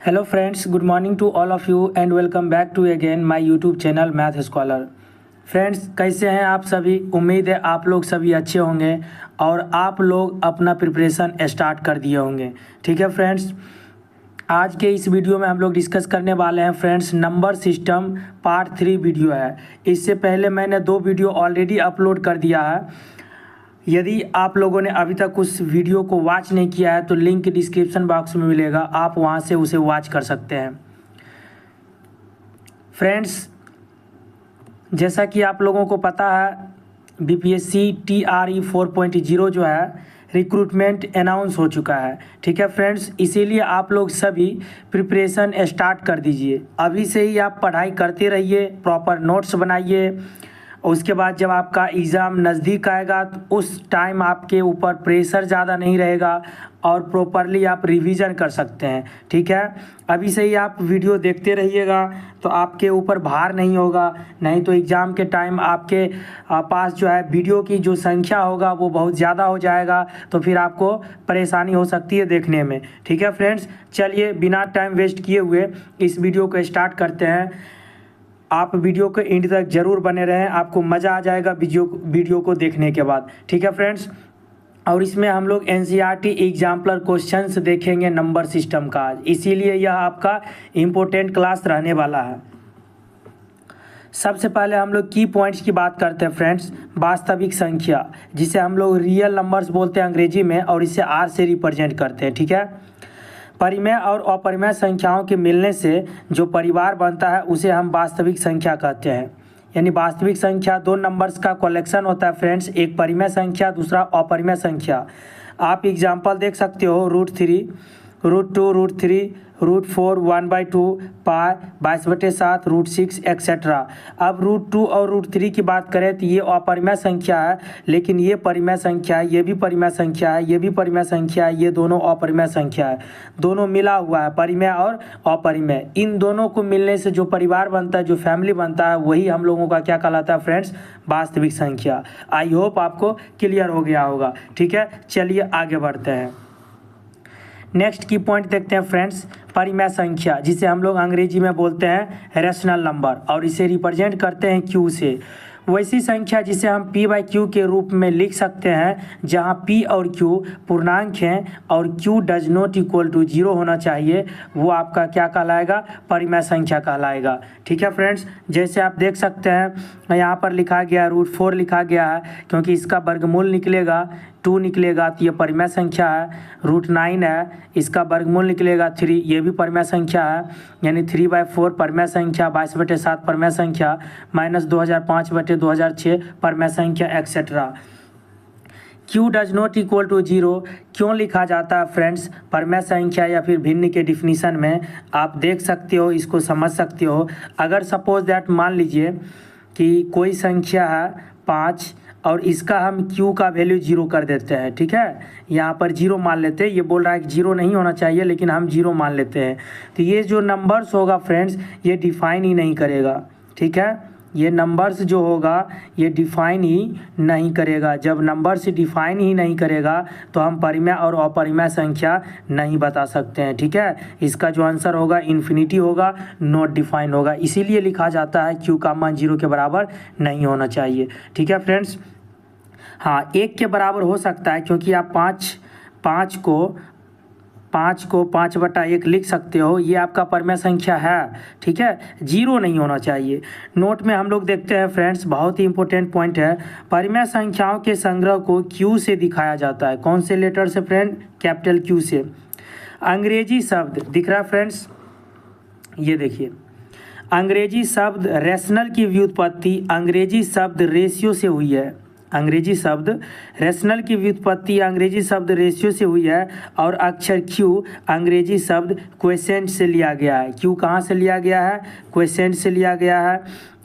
Hello friends, good morning to all of you and welcome back to again my YouTube channel math scholar. Friends, कैसे हैं आप सभी? उम्मीद है आप लोग सभी अच्छे होंगे और आप लोग अपना प्रिपरेशन स्टार्ट कर दिए होंगे। ठीक है फ्रेंड्स, आज के इस वीडियो में हम लोग डिस्कस करने वाले हैं friends number system part 3 video है। इससे पहले मैंने 2 वीडियो ऑलरेडी अपलोड कर दिया है। यदि आप लोगों ने अभी तक उस वीडियो को वॉच नहीं किया है तो लिंक डिस्क्रिप्शन बॉक्स में मिलेगा, आप वहां से उसे वॉच कर सकते हैं। फ्रेंड्स, जैसा कि आप लोगों को पता है बीपीएससी TRE 4.0 जो है रिक्रूटमेंट अनाउंस हो चुका है। ठीक है फ्रेंड्स, इसीलिए आप लोग सभी प्रिपरेशन स्टार्ट कर दीजिए। अभी से ही आप पढ़ाई करते रहिए, प्रॉपर नोट्स बनाइए। उसके बाद जब आपका एग्ज़ाम नज़दीक आएगा तो उस टाइम आपके ऊपर प्रेशर ज़्यादा नहीं रहेगा और प्रॉपरली आप रिवीजन कर सकते हैं। ठीक है, अभी से ही आप वीडियो देखते रहिएगा तो आपके ऊपर भार नहीं होगा, नहीं तो एग्ज़ाम के टाइम आपके पास जो है वीडियो की जो संख्या होगा वो बहुत ज़्यादा हो जाएगा, तो फिर आपको परेशानी हो सकती है देखने में। ठीक है फ्रेंड्स, चलिए बिना टाइम वेस्ट किए हुए इस वीडियो को स्टार्ट करते हैं। आप वीडियो के एंड तक ज़रूर बने रहें, आपको मज़ा आ जाएगा वीडियो को देखने के बाद। ठीक है फ्रेंड्स, और इसमें हम लोग NCERT एग्जाम्पलर क्वेश्चंस देखेंगे नंबर सिस्टम का, इसीलिए यह आपका इम्पोर्टेंट क्लास रहने वाला है। सबसे पहले हम लोग की पॉइंट्स की बात करते हैं फ्रेंड्स। वास्तविक संख्या, जिसे हम लोग रियल नंबर्स बोलते हैं अंग्रेजी में, और इसे R से रिप्रेजेंट करते हैं। ठीक है, परिमेय और अपरिमेय संख्याओं के मिलने से जो परिवार बनता है उसे हम वास्तविक संख्या कहते हैं। यानी वास्तविक संख्या 2 नंबर्स का कलेक्शन होता है फ्रेंड्स, एक परिमेय संख्या, दूसरा अपरिमेय संख्या। आप एग्जांपल देख सकते हो √3, √2, √3, √4, 1/2, पाई 22/7, √6 एक्सेट्रा। अब √2 और √3 की बात करें तो ये अपरिमेय संख्या है, लेकिन ये परिमेय संख्या है, ये भी परिमेय संख्या है, ये भी परिमेय संख्या है, ये दोनों अपरिमेय संख्या है। दोनों मिला हुआ है, परिमेय और अपरिमेय। इन दोनों को मिलने से जो परिवार बनता है, जो फैमिली बनता है, वही हम लोगों का क्या कहलाता है फ्रेंड्स? वास्तविक संख्या। आई होप आपको क्लियर हो गया होगा। ठीक है, चलिए आगे बढ़ते हैं। नेक्स्ट की पॉइंट देखते हैं फ्रेंड्स, परिमेय संख्या, जिसे हम लोग अंग्रेजी में बोलते हैं रैशनल नंबर, और इसे रिप्रेजेंट करते हैं Q से। वैसी संख्या जिसे हम P/Q के रूप में लिख सकते हैं, जहां P और Q पूर्णांक हैं और Q does not equal to 0 होना चाहिए, वो आपका क्या कहलाएगा? परिमेय संख्या कहलाएगा। ठीक है फ्रेंड्स, जैसे आप देख सकते हैं यहाँ पर लिखा गया √4 लिखा गया है, क्योंकि इसका वर्गमूल निकलेगा 2 निकलेगा तो ये परिमेय संख्या है। √9 है, इसका वर्गमूल निकलेगा 3, ये भी परिमेय संख्या है। यानी 3/4 परिमेय संख्या, 22/7 परिमेय संख्या, -2005/2006 परिमेय संख्या etcetera. Q does not equal to 0 क्यों लिखा जाता है फ्रेंड्स? परिमेय संख्या या फिर भिन्न के डिफिनीशन में आप देख सकते हो, इसको समझ सकते हो। अगर सपोज दैट मान लीजिए कि कोई संख्या है 5 और इसका हम Q का वैल्यू 0 कर देते हैं। ठीक है, यहाँ पर 0 मान लेते हैं, ये बोल रहा है कि 0 नहीं होना चाहिए लेकिन हम 0 मान लेते हैं, तो ये जो नंबर्स होगा फ्रेंड्स ये डिफाइन ही नहीं करेगा। ठीक है, ये नंबर्स जो होगा ये डिफाइन ही नहीं करेगा। जब नंबर्स डिफाइन ही नहीं करेगा तो हम परिमेय और अपरिमेय संख्या नहीं बता सकते हैं। ठीक है, इसका जो आंसर होगा इन्फिनिटी होगा, नॉट डिफाइन होगा। इसीलिए लिखा जाता है Q का मान 0 के बराबर नहीं होना चाहिए। ठीक है फ्रेंड्स, हाँ 1 के बराबर हो सकता है, क्योंकि आप 5 को 5/1 लिख सकते हो, ये आपका परिमेय संख्या है। ठीक है, 0 नहीं होना चाहिए। नोट में हम लोग देखते हैं फ्रेंड्स, बहुत ही इंपॉर्टेंट पॉइंट है, परिमेय संख्याओं के संग्रह को Q से दिखाया जाता है। कौन से लेटर से फ्रेंड? कैपिटल Q से। अंग्रेजी शब्द दिख रहा है फ्रेंड्स, ये देखिए, अंग्रेजी शब्द रैशनल की व्युत्पत्ति अंग्रेजी शब्द रेशियो से हुई है। अंग्रेजी शब्द रैशनल की व्युत्पत्ति अंग्रेजी शब्द रेशियो से हुई है, और अक्षर Q अंग्रेजी शब्द क्वेसेंट से लिया गया है। Q कहाँ से लिया गया है? क्वेसेंट से लिया गया है।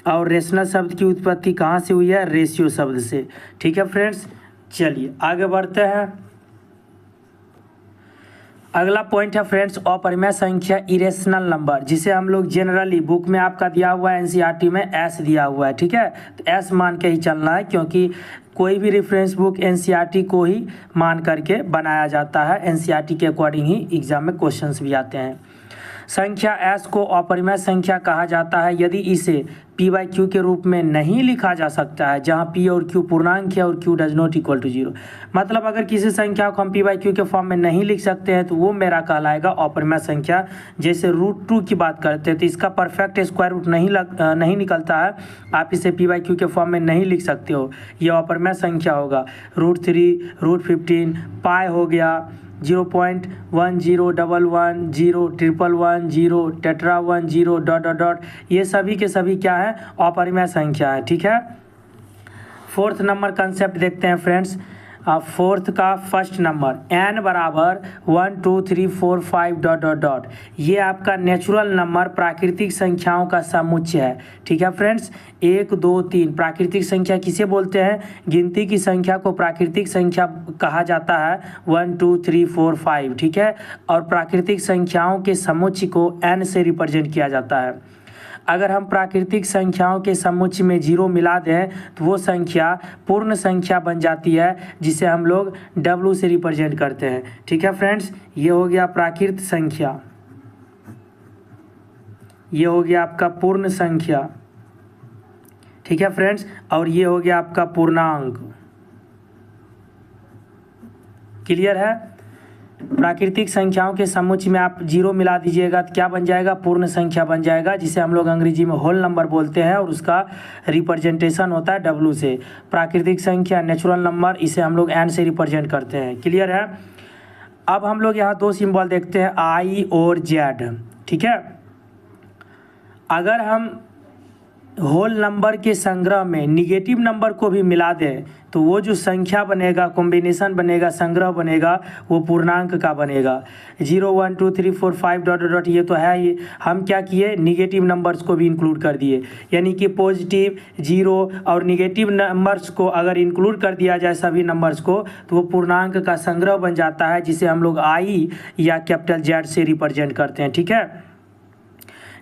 और रैशनल शब्द की उत्पत्ति कहाँ से हुई है? रेशियो शब्द से। ठीक है फ्रेंड्स, चलिए आगे बढ़ते हैं। अगला पॉइंट है फ्रेंड्स अपरिमेय संख्या इरेशनल नंबर, जिसे हम लोग जनरली बुक में आपका दिया हुआ है NCERT में S दिया हुआ है। ठीक है, तो S मान के ही चलना है, क्योंकि कोई भी रेफरेंस बुक NCERT को ही मान करके बनाया जाता है। NCERT के अकॉर्डिंग ही एग्जाम में क्वेश्चंस भी आते हैं। संख्या s को अपरिमेय संख्या कहा जाता है यदि इसे p बाई क्यू के रूप में नहीं लिखा जा सकता है, जहां p और q पूर्णांक है और q does not equal to 0। मतलब अगर किसी संख्या को हम p बाई क्यू के फॉर्म में नहीं लिख सकते हैं तो वो मेरा कहलाएगा अपरिमेय संख्या। जैसे √2 की बात करते हैं तो इसका परफेक्ट स्क्वायर रूट नहीं निकलता है, आप इसे p बाई क्यू के फॉर्म में नहीं लिख सकते हो, यह अपरिमेय संख्या होगा। √3, √15, पाई हो गया, 0.1011 0 111 0 टेट्रा 1 0 डॉट डॉट डॉट, ये सभी के सभी क्या है, अपरिमेय संख्या है। ठीक है, फोर्थ नंबर कंसेप्ट देखते हैं फ्रेंड्स। फोर्थ का फर्स्ट नंबर n बराबर 1 2 3 4 5 डॉट डॉट डॉट, ये आपका नेचुरल नंबर प्राकृतिक संख्याओं का समुच्चय है। ठीक है फ्रेंड्स, 1 2 3 प्राकृतिक संख्या किसे बोलते हैं, गिनती की संख्या को प्राकृतिक संख्या कहा जाता है, 1 2 3 4 5। ठीक है, और प्राकृतिक संख्याओं के समुच्चय को n से रिप्रेजेंट किया जाता है। अगर हम प्राकृतिक संख्याओं के समुच्चय में 0 मिला दें तो वो संख्या पूर्ण संख्या बन जाती है, जिसे हम लोग W से रिप्रेजेंट करते हैं। ठीक है फ्रेंड्स, ये हो गया प्राकृत संख्या, ये हो गया आपका पूर्ण संख्या। ठीक है फ्रेंड्स, और ये हो गया आपका पूर्णांक। क्लियर है, प्राकृतिक संख्याओं के समुच्चय में आप 0 मिला दीजिएगा तो क्या बन जाएगा, पूर्ण संख्या बन जाएगा, जिसे हम लोग अंग्रेजी में होल नंबर बोलते हैं, और उसका रिप्रेजेंटेशन होता है W से। प्राकृतिक संख्या नेचुरल नंबर, इसे हम लोग n से रिप्रेजेंट करते हैं। क्लियर है, अब हम लोग यहाँ 2 सिंबल देखते हैं, I और Z। ठीक है, अगर हम होल नंबर के संग्रह में निगेटिव नंबर को भी मिला दें तो वो जो संख्या बनेगा, कॉम्बिनेशन बनेगा, संग्रह बनेगा, वो पूर्णांक का बनेगा। 0 1 2 3 4 5 डॉट डॉट, ये तो है ही, हम क्या किए, निगेटिव नंबर्स को भी इंक्लूड कर दिए, यानी कि पॉजिटिव 0 और निगेटिव नंबर्स को अगर इंक्लूड कर दिया जाए सभी नंबर्स को तो वो पूर्णांक का संग्रह बन जाता है, जिसे हम लोग I या कैपिटल Z से रिप्रेजेंट करते हैं। ठीक है,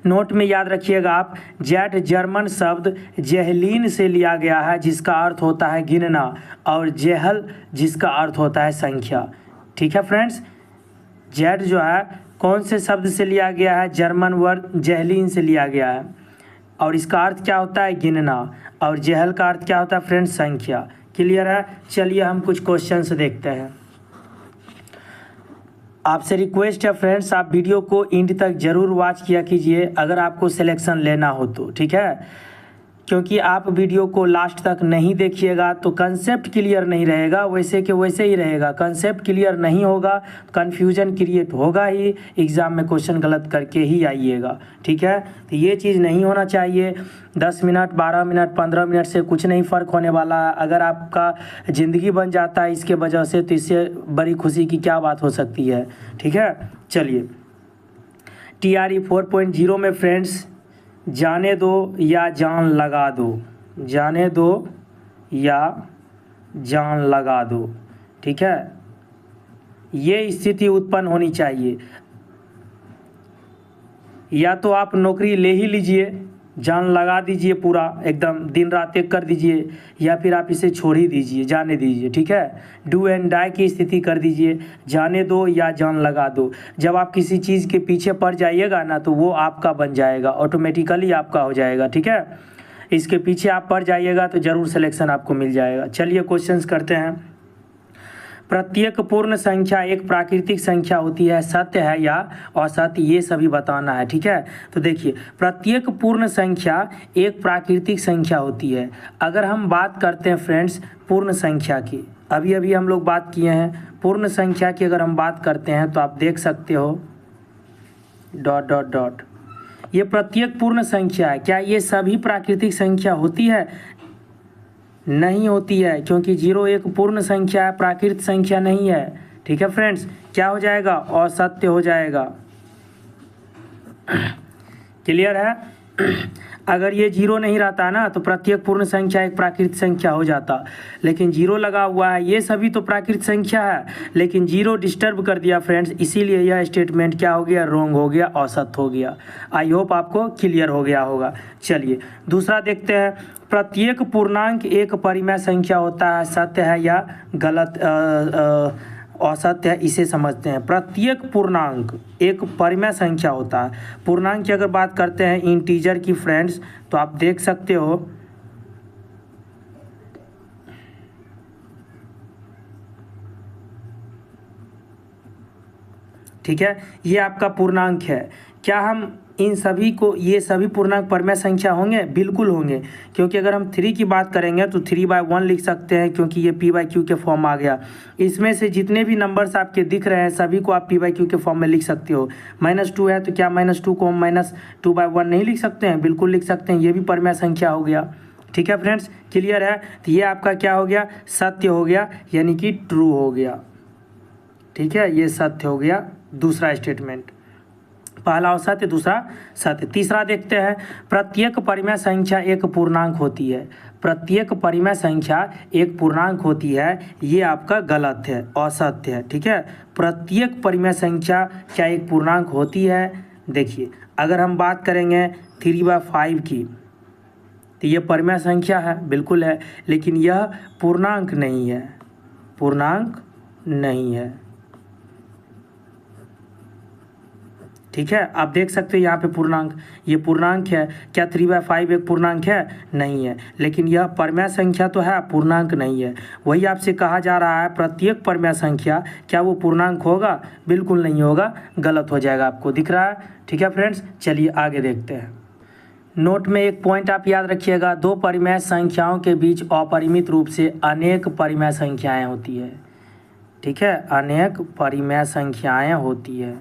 नोट में याद रखिएगा आप, जेड जर्मन शब्द जेहलीन से लिया गया है, जिसका अर्थ होता है गिनना, और जेहल जिसका अर्थ होता है संख्या। ठीक है फ्रेंड्स, जेड जो है कौन से शब्द से लिया गया है, जर्मन वर्ड जेहलीन से लिया गया है, और इसका अर्थ क्या होता है, गिनना, और जेहल का अर्थ क्या होता है फ्रेंड्स, संख्या। क्लियर है, चलिए हम कुछ क्वेश्चंस देखते हैं। आपसे रिक्वेस्ट है फ्रेंड्स, आप वीडियो को एंड तक ज़रूर वॉच किया कीजिए अगर आपको सिलेक्शन लेना हो तो। ठीक है, क्योंकि आप वीडियो को लास्ट तक नहीं देखिएगा तो कंसेप्ट क्लियर नहीं रहेगा, वैसे के वैसे ही रहेगा। कंसेप्ट क्लियर नहीं होगा, कन्फ्यूजन क्रिएट होगा ही, एग्ज़ाम में क्वेश्चन गलत करके ही आइएगा। ठीक है, तो ये चीज़ नहीं होना चाहिए। 10 मिनट 12 मिनट 15 मिनट से कुछ नहीं फ़र्क होने वाला है। अगर आपका ज़िंदगी बन जाता है इसके वजह से तो इससे बड़ी खुशी की क्या बात हो सकती है। ठीक है, चलिए TRE 4.0 में फ्रेंड्स, जाने दो या जान लगा दो, जाने दो या जान लगा दो। ठीक है, ये स्थिति उत्पन्न होनी चाहिए, या तो आप नौकरी ले ही लीजिए, जान लगा दीजिए पूरा एकदम दिन रात एक कर दीजिए, या फिर आप इसे छोड़ ही दीजिए, जाने दीजिए। ठीक है, डू एंड डाई की स्थिति कर दीजिए, जाने दो या जान लगा दो। जब आप किसी चीज़ के पीछे पड़ जाइएगा ना तो वो आपका बन जाएगा, ऑटोमेटिकली आपका हो जाएगा। ठीक है, इसके पीछे आप पड़ जाइएगा तो ज़रूर सिलेक्शन आपको मिल जाएगा। चलिए क्वेश्चंस करते हैं। प्रत्येक पूर्ण संख्या एक प्राकृतिक संख्या होती है, सत्य है या असत्य, ये सभी बताना है। ठीक है, तो देखिए, प्रत्येक पूर्ण संख्या एक प्राकृतिक संख्या होती है। अगर हम बात करते हैं फ्रेंड्स पूर्ण संख्या की, अभी अभी हम लोग बात किए हैं पूर्ण संख्या की, अगर हम बात करते हैं तो आप देख सकते हो डॉट डॉट डॉट, ये प्रत्येक पूर्ण संख्या है। क्या ये सभी प्राकृतिक संख्या होती है? नहीं होती है, क्योंकि 0 एक पूर्ण संख्या है, प्राकृत संख्या नहीं है। ठीक है फ्रेंड्स, क्या हो जाएगा, असत्य हो जाएगा। क्लियर है, अगर ये 0 नहीं रहता ना तो प्रत्येक पूर्ण संख्या एक प्राकृत संख्या हो जाता, लेकिन 0 लगा हुआ है, ये सभी तो प्राकृत संख्या है, लेकिन 0 डिस्टर्ब कर दिया फ्रेंड्स, इसीलिए यह स्टेटमेंट क्या हो गया, रॉन्ग हो गया, असत्य हो गया। आई होप आपको क्लियर हो गया होगा। चलिए दूसरा देखते हैं, प्रत्येक पूर्णांक एक परिमेय संख्या होता है, सत्य है या गलत, औसत है, इसे समझते हैं। प्रत्येक पूर्णांक एक परिमेय संख्या होता है। पूर्णांक की अगर बात करते हैं इंटीजर की फ्रेंड्स, तो आप देख सकते हो ठीक है, ये आपका पूर्णांक है। क्या हम इन सभी को, ये सभी पूर्णांक परिमेय संख्या होंगे? बिल्कुल होंगे, क्योंकि अगर हम 3 की बात करेंगे तो 3/1 लिख सकते हैं, क्योंककि ये p/q के फॉर्म आ गया। इसमें से जितने भी नंबर्स आपके दिख रहे हैं सभी को आप p/q के फॉर्म में लिख सकते हो। -2 है तो क्या -2 को हम -2/1 नहीं लिख सकते हैं? बिल्कुल लिख सकते हैं, ये भी परिमेय संख्या हो गया। ठीक है फ्रेंड्स, क्लियर है? तो ये आपका क्या हो गया? सत्य हो गया, यानी कि ट्रू हो गया। ठीक है, ये सत्य हो गया, दूसरा स्टेटमेंट। पहला असत्य, दूसरा सत्य। तीसरा देखते हैं, प्रत्येक परिमेय संख्या एक पूर्णांक होती है। प्रत्येक परिमेय संख्या एक पूर्णांक होती है, ये आपका गलत है, असत्य है। ठीक है, प्रत्येक परिमेय संख्या क्या एक पूर्णांक होती है? देखिए, अगर हम बात करेंगे 3/5 की, तो ये परिमेय संख्या है, बिल्कुल है, लेकिन यह पूर्णांक नहीं है, पूर्णांक नहीं है। ठीक है, आप देख सकते हैं यहाँ पे पूर्णांक, ये पूर्णांक है। क्या 3/5 एक पूर्णांक है? नहीं है, लेकिन यह परिमेय संख्या तो है, पूर्णांक नहीं है। वही आपसे कहा जा रहा है, प्रत्येक परिमेय संख्या क्या वो पूर्णांक होगा? बिल्कुल नहीं होगा, गलत हो जाएगा। आपको दिख रहा है? ठीक है फ्रेंड्स, चलिए आगे देखते हैं। नोट में एक पॉइंट आप याद रखिएगा, दो परिमेय संख्याओं के बीच अपरिमित रूप से अनेक परिमेय संख्याएँ होती है। ठीक है, अनेक परिमेय संख्याएँ होती है।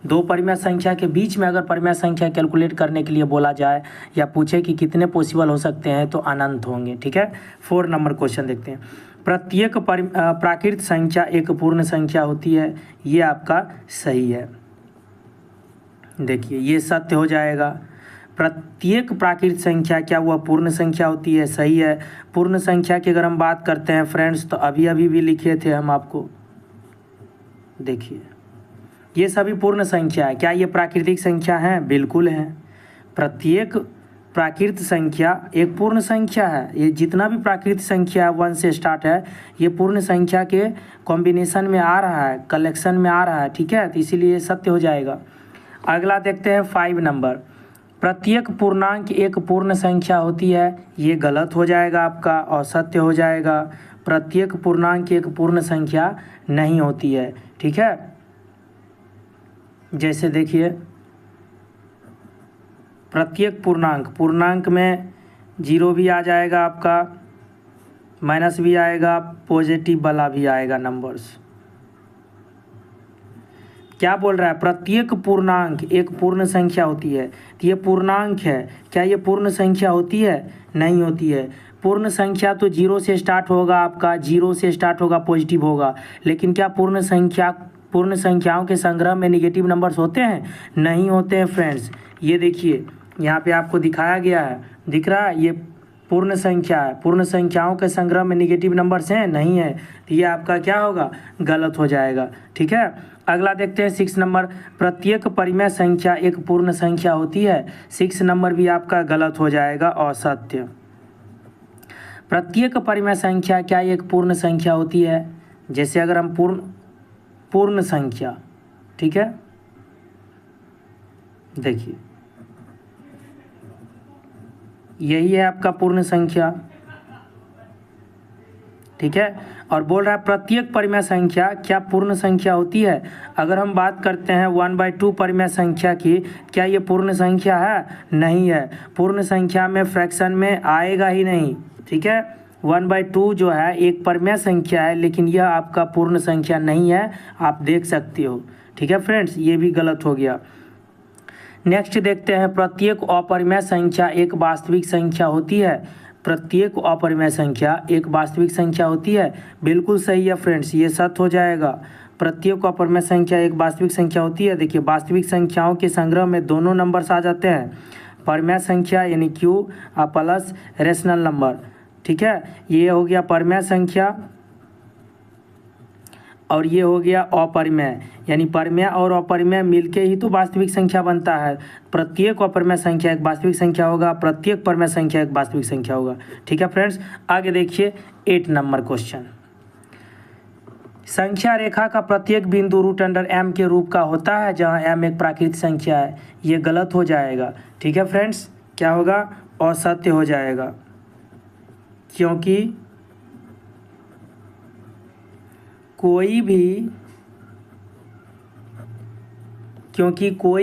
दो परिमेय संख्या के बीच में अगर परिमेय संख्या कैलकुलेट करने के लिए बोला जाए या पूछे कि कितने पॉसिबल हो सकते हैं, तो अनंत होंगे। ठीक है, 4 नंबर क्वेश्चन देखते हैं। प्रत्येक प्राकृत संख्या एक पूर्ण संख्या होती है, ये आपका सही है। देखिए, ये सत्य हो जाएगा। प्रत्येक प्राकृत संख्या क्या वह पूर्ण संख्या होती है? सही है। पूर्ण संख्या की अगर हम बात करते हैं फ्रेंड्स, तो अभी भी लिखे थे हम आपको, देखिए ये सभी पूर्ण संख्या है। क्या ये प्राकृतिक संख्या है? बिल्कुल है। प्रत्येक प्राकृत संख्या एक पूर्ण संख्या है। ये जितना भी प्राकृत संख्या 1 से स्टार्ट है, ये पूर्ण संख्या के कॉम्बिनेशन में आ रहा है, कलेक्शन में आ रहा है। ठीक है, तो इसीलिए ये सत्य हो जाएगा। अगला देखते हैं 5 नंबर। प्रत्येक पूर्णांक एक पूर्ण संख्या होती है, ये गलत हो जाएगा आपका, असत्य हो जाएगा। प्रत्येक पूर्णांक एक पूर्ण संख्या नहीं होती है। ठीक है, जैसे देखिए, प्रत्येक पूर्णांक में 0 भी आ जाएगा आपका, माइनस भी आएगा, पॉजिटिव वाला भी आएगा नंबर्स। क्या बोल रहा है? प्रत्येक पूर्णांक एक पूर्ण संख्या होती है, तो ये पूर्णांक है। क्या ये पूर्ण संख्या होती है? नहीं होती है। पूर्ण संख्या तो 0 से स्टार्ट होगा आपका, 0 से स्टार्ट होगा, पॉजिटिव होगा, लेकिन क्या पूर्ण संख्याओं के संग्रह में नेगेटिव नंबर्स होते हैं? नहीं होते हैं फ्रेंड्स। ये देखिए, यहाँ पे आपको दिखाया गया है, दिख रहा है? ये पूर्ण संख्या है। पूर्ण संख्याओं के संग्रह में नेगेटिव नंबर्स हैं? नहीं है, तो ये आपका क्या होगा? गलत हो जाएगा। ठीक है, अगला देखते हैं 6 नंबर। प्रत्येक परिमेय संख्या एक पूर्ण संख्या होती है, 6 नंबर भी आपका गलत हो जाएगा, असत्य। प्रत्येक परिमेय संख्या क्या एक पूर्ण संख्या होती है? जैसे अगर हम पूर्ण संख्या, ठीक है, देखिए यही है आपका पूर्ण संख्या। ठीक है, और बोल रहा है प्रत्येक परिमेय संख्या क्या पूर्ण संख्या होती है? अगर हम बात करते हैं 1/2 परिमेय संख्या की, क्या ये पूर्ण संख्या है? नहीं है। पूर्ण संख्या में फ्रैक्शन में आएगा ही नहीं। ठीक है, 1/2 जो है एक परिमेय संख्या है, लेकिन यह आपका पूर्ण संख्या नहीं है, आप देख सकते हो। ठीक है फ्रेंड्स, ये भी गलत हो गया। नेक्स्ट देखते हैं, प्रत्येक अपरिमेय संख्या एक वास्तविक संख्या होती है। प्रत्येक अपरिमेय संख्या एक वास्तविक संख्या होती है, बिल्कुल सही है फ्रेंड्स, ये सत्य हो जाएगा। प्रत्येक अपरिमेय संख्या एक वास्तविक संख्या होती है। देखिए, वास्तविक संख्याओं के संग्रह में दोनों नंबर्स आ जाते हैं, परिमेय संख्या यानी Q प्लस रेशनल नंबर। ठीक है, ये हो गया परिमेय संख्या, और ये हो गया अपरिमेय, यानी परिमेय और अपरिमेय मिलके ही तो वास्तविक संख्या बनता है। प्रत्येक अपरिमेय संख्या एक वास्तविक संख्या होगा, प्रत्येक परिमेय संख्या एक वास्तविक संख्या होगा। ठीक है फ्रेंड्स, आगे देखिए 8 नंबर क्वेश्चन। संख्या रेखा का प्रत्येक बिंदु रूट अंडर एम के रूप का होता है, जहाँ एम एक प्राकृतिक संख्या है। ये गलत हो जाएगा। ठीक है फ्रेंड्स, क्या होगा? असत्य हो जाएगा, क्योंकि कोई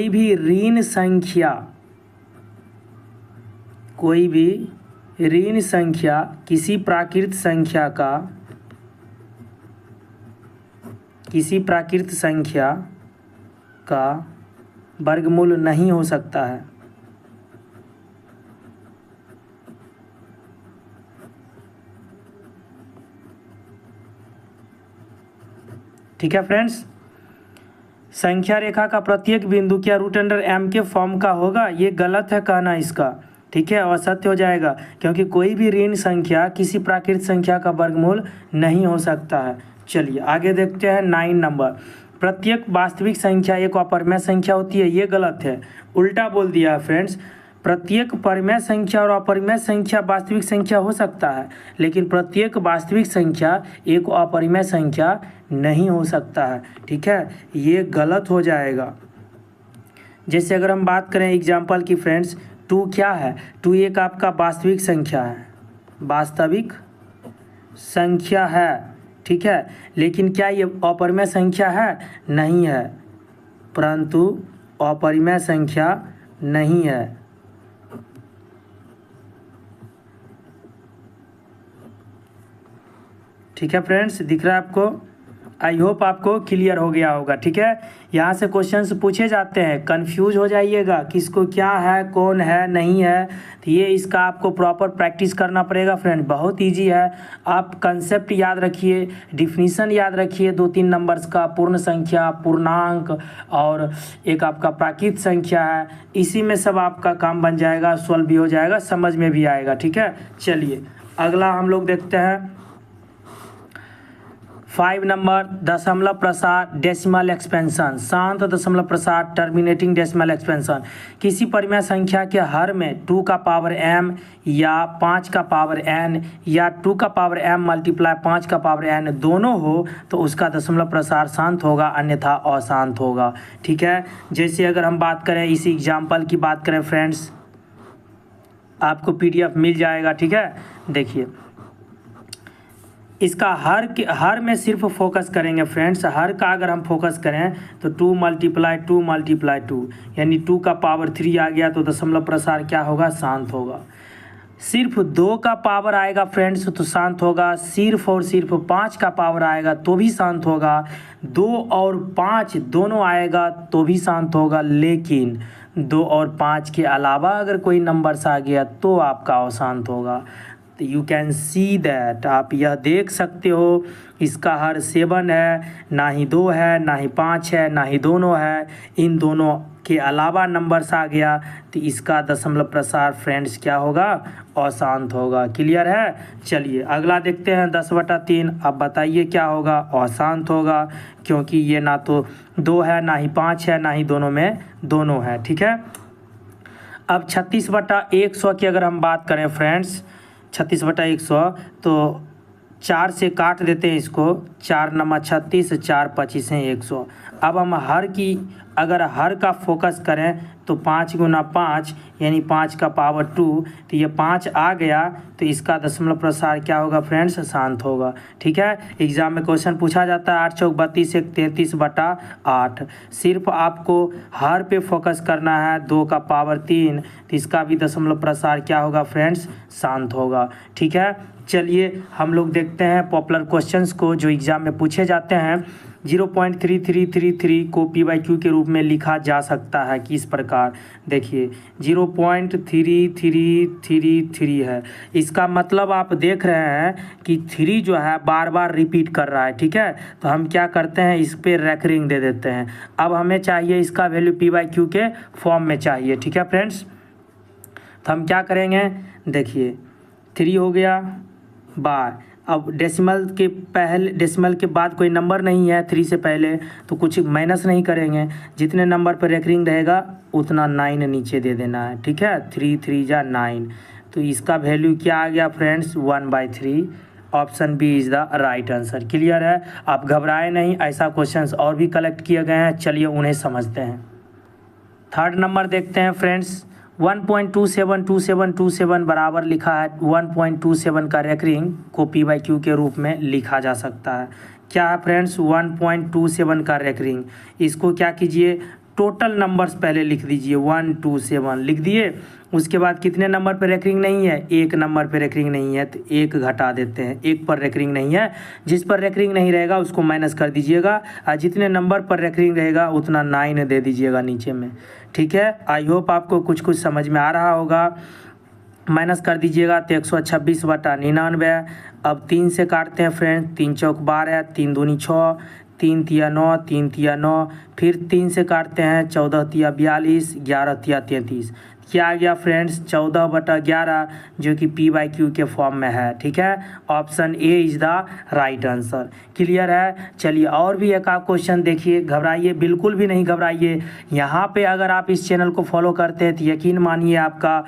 भी ऋण संख्या किसी प्राकृत संख्या का वर्गमूल नहीं हो सकता है। ठीक है फ्रेंड्स, संख्या रेखा का प्रत्येक बिंदु क्या रूट अंडर एम के फॉर्म का होगा? ये गलत है कहना इसका। ठीक है, असत्य हो जाएगा, क्योंकि कोई भी ऋण संख्या किसी प्राकृतिक संख्या का वर्गमूल नहीं हो सकता है। चलिए आगे देखते हैं 9 नंबर। प्रत्येक वास्तविक संख्या एक अपरिमेय संख्या होती है। ये गलत है, उल्टा बोल दिया है फ्रेंड्स। प्रत्येक परिमेय संख्या और अपरिमेय संख्या वास्तविक संख्या हो सकता है, लेकिन प्रत्येक वास्तविक संख्या एक अपरिमेय संख्या नहीं हो सकता है। ठीक है, ये गलत हो जाएगा। जैसे अगर हम बात करें एग्जाम्पल की फ्रेंड्स, 2 क्या है? 2 एक आपका वास्तविक संख्या है, वास्तविक संख्या है। ठीक है, लेकिन क्या ये अपरिमेय संख्या है? नहीं है, परंतु अपरिमेय संख्या नहीं है। ठीक है फ्रेंड्स, दिख रहा है आपको? आई होप आपको क्लियर हो गया होगा। ठीक है, यहाँ से क्वेश्चंस पूछे जाते हैं, कंफ्यूज हो जाइएगा किसको क्या है, कौन है, नहीं है। तो ये इसका आपको प्रॉपर प्रैक्टिस करना पड़ेगा फ्रेंड। बहुत इजी है, आप कंसेप्ट याद रखिए, डिफिनीसन याद रखिए 2-3 नंबर्स का, पूर्ण संख्या, पूर्णांक और एक आपका प्राकृत संख्या है। इसी में सब आपका काम बन जाएगा, सॉल्व भी हो जाएगा, समझ में भी आएगा। ठीक है, चलिए अगला हम लोग देखते हैं 5 नंबर, दशमलव प्रसार डेसिमल एक्सपेंशन, शांत दशमलव प्रसार टर्मिनेटिंग डेसिमल एक्सपेंशन। किसी परिमेय संख्या के हर में 2 का पावर m या 5 का पावर n या 2 का पावर m मल्टीप्लाई 5 का पावर n दोनों हो तो उसका दशमलव प्रसार शांत होगा, अन्यथा अशांत होगा। ठीक है, जैसे अगर हम बात करें इसी एग्जाम्पल की बात करें फ्रेंड्स, आपको PDF मिल जाएगा। ठीक है, देखिए इसका हर में सिर्फ फोकस करेंगे फ्रेंड्स। हर का अगर हम फोकस करें तो 2 मल्टीप्लाई 2 यानी 2 का पावर 3 आ गया, तो दशमलव प्रसार क्या होगा? शांत होगा। सिर्फ 2 का पावर आएगा फ्रेंड्स तो शांत होगा, सिर्फ और सिर्फ 5 का पावर आएगा तो भी शांत होगा, 2 और 5 दोनों आएगा तो भी शांत होगा, लेकिन 2 और 5 के अलावा अगर कोई नंबर्स आ गया तो आपका अशांत होगा। यू कैन सी दैट, आप यह देख सकते हो, इसका हर 7 है, ना ही 2 है, ना ही 5 है, ना ही दोनों है। इन दोनों के अलावा नंबर्स आ गया तो इसका दशमलव प्रसार फ्रेंड्स क्या होगा? अशांत होगा। क्लियर है? चलिए अगला देखते हैं 10/3। अब बताइए क्या होगा? अशांत होगा, क्योंकि ये ना तो 2 है, ना ही 5 है, ना ही दोनों में दोनों है। ठीक है, अब 36/100 की अगर हम बात करें फ्रेंड्स, 36/100 तो 4 से काट देते हैं इसको, 4 9 36, 4 25 हैं 100। अब हम अगर हर का फोकस करें तो 5 × 5 यानी 5 का पावर 2, तो ये 5 आ गया तो इसका दशमलव प्रसार क्या होगा फ्रेंड्स? शांत होगा। ठीक है, एग्जाम में क्वेश्चन पूछा जाता है 8 चौक 32 1 33/8। सिर्फ आपको हर पे फोकस करना है, 2 का पावर 3, तो इसका भी दशमलव प्रसार क्या होगा फ्रेंड्स? शांत होगा। ठीक है, चलिए हम लोग देखते हैं पॉपुलर क्वेश्चंस को जो एग्जाम में पूछे जाते हैं। 0.3333 को P/Q के रूप में लिखा जा सकता है किस प्रकार? देखिए 0.3333 है, इसका मतलब आप देख रहे हैं कि 3 जो है बार बार रिपीट कर रहा है। ठीक है, तो हम क्या करते हैं, इस पर रेकरिंग दे देते हैं। अब हमें चाहिए इसका वैल्यू P/Q के फॉर्म में चाहिए। ठीक है फ्रेंड्स, तो हम क्या करेंगे, देखिए 3 हो गया बार, अब डेसिमल के बाद कोई नंबर नहीं है 3 से पहले, तो कुछ माइनस नहीं करेंगे, जितने नंबर पर रेकरिंग रहेगा उतना 9 नीचे दे देना है। ठीक है, 3 3 जा 9, तो इसका वैल्यू क्या आ गया friends? 1/3 option B is the right answer. Clear है? आप घबराए नहीं, ऐसा क्वेश्चंस और भी कलेक्ट किए गए हैं, चलिए उन्हें समझते हैं। थर्ड नंबर देखते हैं फ्रेंड्स। 1.272727 बराबर लिखा है 1.27 का रेकरिंग को P/Q के रूप में लिखा जा सकता है। क्या है फ्रेंड्स? 1.27 का रेकरिंग। इसको क्या कीजिए, टोटल नंबर्स पहले लिख दीजिए, 127 लिख दिए। उसके बाद कितने नंबर पर रेकरिंग नहीं है? एक नंबर पर रेकरिंग नहीं है, तो एक घटा देते हैं। एक पर रेकरिंग नहीं है, जिस पर रेकरिंग नहीं रहेगा उसको माइनस कर दीजिएगा, और जितने नंबर पर रेकरिंग रहेगा उतना 9 दे दीजिएगा नीचे में। ठीक है, आई होप आपको कुछ कुछ समझ में आ रहा होगा। माइनस कर दीजिएगा तो 126/99। अब 3 से काटते हैं फ्रेंड, 3 चौक 12, 3 दूनी 6, 3 तिया 9, 3 तिया 9, फिर 3 से काटते हैं 14 तिया 42, 11 तिया 33। क्या आ गया फ्रेंड्स? 14/11 जो कि P/Q के फॉर्म में है। ठीक है, option A is the right answer. Clear है? चलिए और भी एक आप क्वेश्चन देखिए, घबराइए बिल्कुल भी नहीं घबराइए। यहाँ पे अगर आप इस चैनल को फॉलो करते हैं तो यकीन मानिए आपका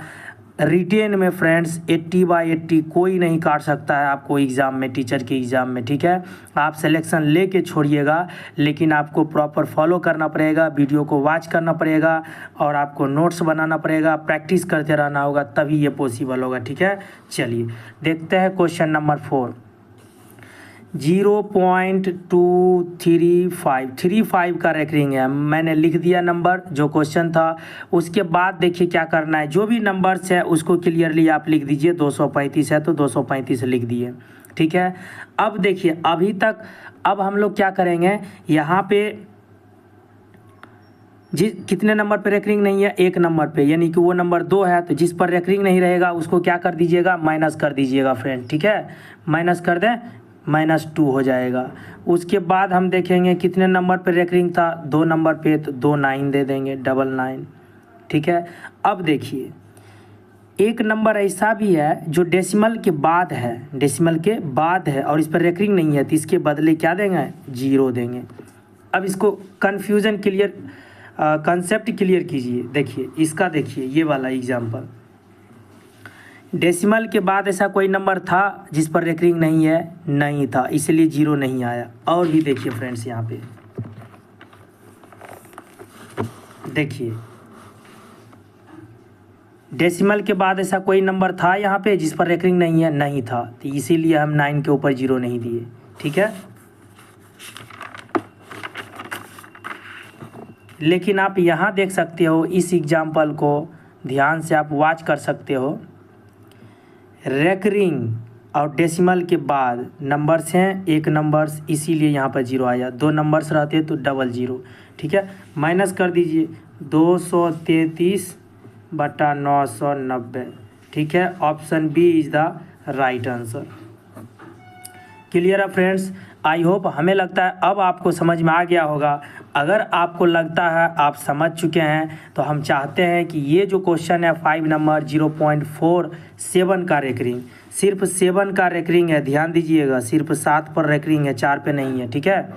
रिटेन में फ्रेंड्स 80/80 कोई नहीं काट सकता है आपको एग्ज़ाम में, टीचर के एग्ज़ाम में। ठीक है, आप सिलेक्शन लेके छोड़िएगा, लेकिन आपको प्रॉपर फॉलो करना पड़ेगा, वीडियो को वॉच करना पड़ेगा और आपको नोट्स बनाना पड़ेगा, प्रैक्टिस करते रहना होगा, तभी ये पॉसिबल होगा। ठीक है, चलिए देखते हैं क्वेश्चन नंबर 4। 0.235 का रेकरिंग है। मैंने लिख दिया नंबर जो क्वेश्चन था। उसके बाद देखिए क्या करना है, जो भी नंबर्स है उसको क्लियरली आप लिख दीजिए। 235 है तो 235 लिख दिए। ठीक है, अब देखिए अभी तक, अब हम लोग क्या करेंगे, यहाँ पे कितने नंबर पे रेकरिंग नहीं है? एक नंबर पे, यानी कि वो नंबर 2 है, तो जिस पर रेकरिंग नहीं रहेगा उसको क्या कर दीजिएगा, माइनस कर दीजिएगा फ्रेंड। ठीक है, माइनस कर दें, -2 हो जाएगा। उसके बाद हम देखेंगे कितने नंबर पे रेकरिंग था, 2 नंबर पे, तो 2 9 दे देंगे, 99। ठीक है, अब देखिए एक नंबर ऐसा भी है जो डेसिमल के बाद है, डेसिमल के बाद है और इस पर रेकरिंग नहीं है, तो इसके बदले क्या देंगे, 0 देंगे। अब इसको कन्फ्यूज़न क्लियर, कंसेप्ट क्लियर कीजिए। देखिए इसका, देखिए ये वाला एग्जाम्पल, डेसिमल के बाद ऐसा कोई नंबर था जिस पर रेकरिंग नहीं है? नहीं था, इसलिए 0 नहीं आया। और भी देखिए फ्रेंड्स, यहाँ पे देखिए डेसिमल के बाद ऐसा कोई नंबर था यहाँ पे जिस पर रेकरिंग नहीं है? नहीं था, तो इसीलिए हम 9 के ऊपर 0 नहीं दिए। ठीक है, लेकिन आप यहाँ देख सकते हो, इस एग्जाम्पल को ध्यान से आप वॉच कर सकते हो। रेकरिंग और डेसिमल के बाद नंबर्स हैं, एक नंबर्स, इसीलिए यहाँ पर 0 आया। 2 नंबर्स रहते तो डबल 0। ठीक है, माइनस कर दीजिए 233/990। ठीक है, option B is the right answer. Clear है फ्रेंड्स? आई होप, हमें लगता है अब आपको समझ में आ गया होगा। अगर आपको लगता है आप समझ चुके हैं, तो हम चाहते हैं कि ये जो क्वेश्चन है 5 नंबर 0.47 का रेकरिंग, सिर्फ 7 का रेकरिंग है, ध्यान दीजिएगा, सिर्फ 7 पर रेकरिंग है, 4 पे नहीं है। ठीक है,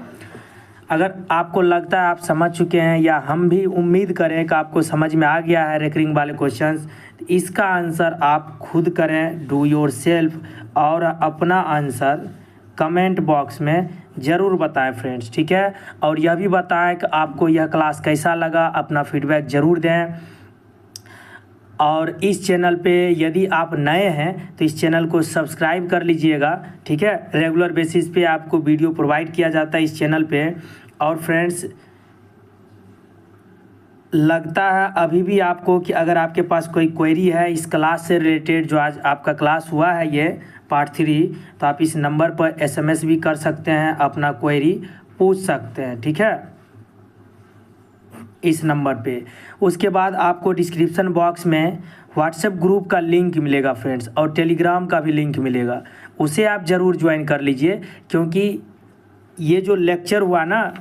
अगर आपको लगता है आप समझ चुके हैं, या हम भी उम्मीद करें कि आपको समझ में आ गया है रेकरिंग वाले क्वेश्चंस, तो इसका आंसर आप खुद करें, डू योर सेल्फ, और अपना आंसर कमेंट बॉक्स में ज़रूर बताएं फ्रेंड्स। ठीक है, और यह भी बताएं कि आपको यह क्लास कैसा लगा, अपना फीडबैक ज़रूर दें। और इस चैनल पे यदि आप नए हैं तो इस चैनल को सब्सक्राइब कर लीजिएगा। ठीक है, रेगुलर बेसिस पे आपको वीडियो प्रोवाइड किया जाता है इस चैनल पे। और फ्रेंड्स, लगता है अभी भी आपको कि अगर आपके पास कोई क्वेरी है इस क्लास से रिलेटेड, जो आज आपका क्लास हुआ है ये पार्ट 3, तो आप इस नंबर पर SMS भी कर सकते हैं, अपना क्वेरी पूछ सकते हैं। ठीक है, इस नंबर पे। उसके बाद आपको डिस्क्रिप्शन बॉक्स में व्हाट्सएप ग्रुप का लिंक मिलेगा फ्रेंड्स, और टेलीग्राम का भी लिंक मिलेगा, उसे आप ज़रूर ज्वाइन कर लीजिए। क्योंकि ये जो लेक्चर हुआ ना,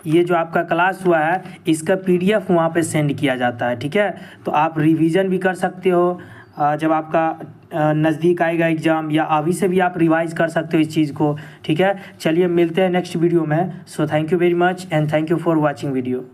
ये जो आपका क्लास हुआ है, इसका PDF वहाँ पे सेंड किया जाता है। ठीक है, तो आप रिवीजन भी कर सकते हो जब आपका नज़दीक आएगा एग्ज़ाम, या अभी से भी आप रिवाइज कर सकते हो इस चीज़ को। ठीक है, चलिए मिलते हैं नेक्स्ट वीडियो में। So thank you very much and thank you for watching video.